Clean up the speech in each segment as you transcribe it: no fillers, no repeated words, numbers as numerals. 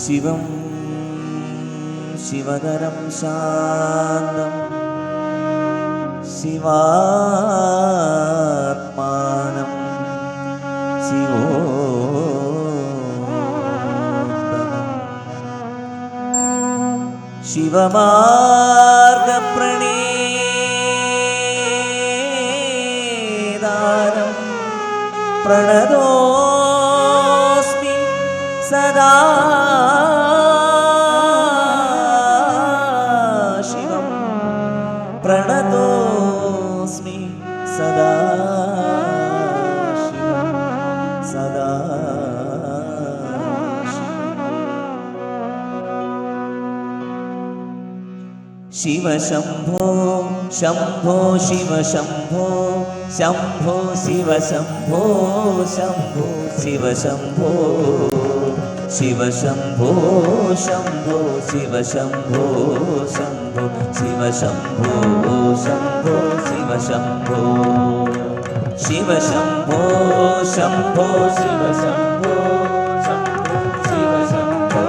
ശിവം ശിവതരം ശാന്തം ശിവാത്മാനം ശിവോത്തമം ശിവമാർഗപ്രണീതാരം പ്രണതോസ്മി സദാ ശിവം പ്രണതോസ്മി സദാ ശിവം സദാ ശിവ ശംഭോ ശംഭോ ശിവ ശംഭോ ശംഭോ ശിവ ശംഭോ ശംഭോ ശിവ ശംഭോ ശിവ ശംഭോ ശംഭോ ശിവ ശംഭോ ശംഭോ ശിവ ശംഭോ ശംഭോ ശിവ ശംഭോ ശിവ ശംഭോ ശംഭോ ശിവ ശംഭോ ശിവ ശംഭോ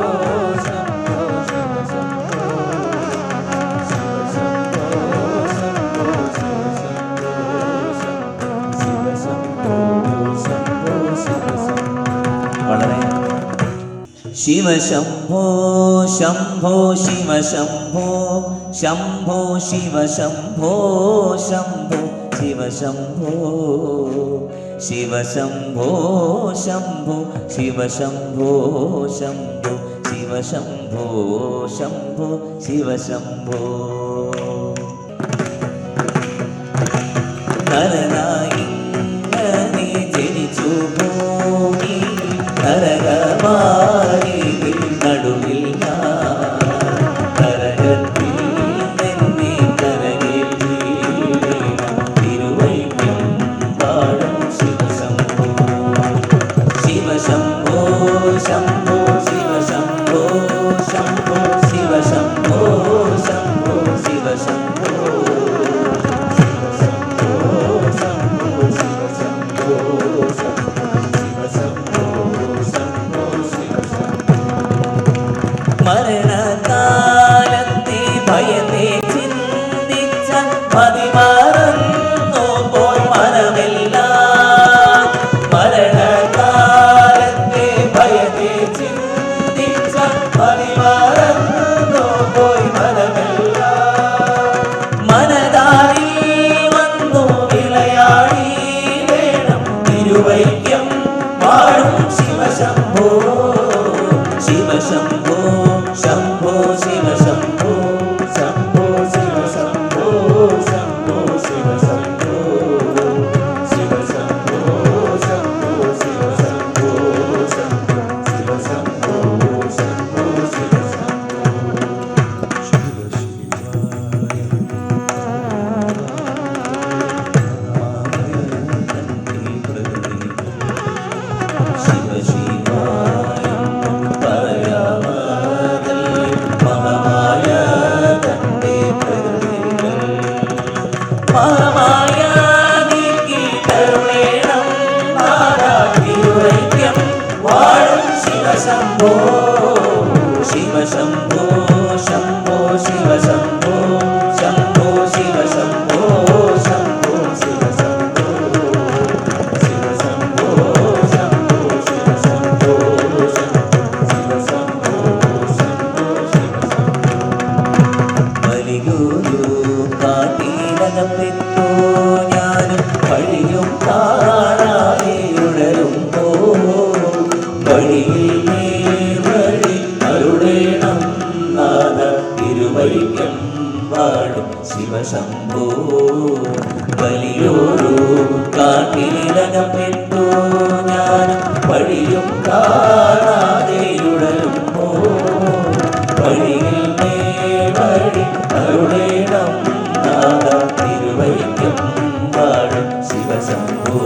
ശംഭോ ശിവ ശംഭോ ശംഭോ ശിവ ശംഭോ ശംഭോ ശിവ ശംഭോ ശിവ ശംഭോ ശംഭോ ശിവ ശംഭോ ശംഭോ ശിവ ശംഭോ ശംഭോ ശിവ ശംഭോ നരനായി ജനിച്ചു ഭൂമി നരകമായി നടുവിൽ നരകത്തിൽ നിന്നെ കരകിൽ തിരുവൈക്കം പാടും ശിവശംഭോ ശിവശംഭോ ശംഭോ ശിവശംഭോ ശംഭോ ശിവശംഭോ ശംഭോ ശിവശംഭോ മരണകാലത്തെ ഭയത്തെ ചിന്തിച്ച മതിമറന്നു പോയി മനമെല്ലാം മരണകാലത്തെ ഭയത്തെ ചിന്തിച്ച മതിമറന്നു പോയി മനമെല്ലാം മനതാരിൽ വന്നു വിളയാടി വേണം തിരുവൈക്കം വാഴും ശിവശംഭോ ശിവശംഭോ ശംഭോ ശിവ ശംഭോ ശംഭോ ശിവ ശംഭോ ശംഭോ ശിവ ശംഭോ ശിവ ശംഭോ ശംഭോ ശിവ ശംഭോ ശംഭോ ശിവ ശംഭോ ശംഭോ ശിവ ശംഭോ ശിവ ശിവായ ശിവ ശിവായ ശംഭോ ശിവ ശംഭോ ശംഭോ ശിവ ശംഭോ ശംഭോ ശിവ ശംഭോ ശംഭോ ശിവ ശംഭോ ശിവ ശംഭോ ശംഭോ ശിവ ശംഭോ ശിവ ശംഭോ ശംഭോ ശിവ വലിയൊരു കാട്ടിലകപ്പെട്ടു ഞാനും വഴിയും കാണാതെ ഉണരുമ്പോ വഴിയിൽ തിരുവൈക്കം പാടും ശിവശംഭോ വലിയൊരു കാട്ടിലകപ്പെട്ടു ഞാനും വഴിയും കാണാതെ ഉടലുമ്പോ വഴിയിൽ വഴി അരുളേണം നാദ തിരുവൈക്കം പാടും ശിവശംഭോ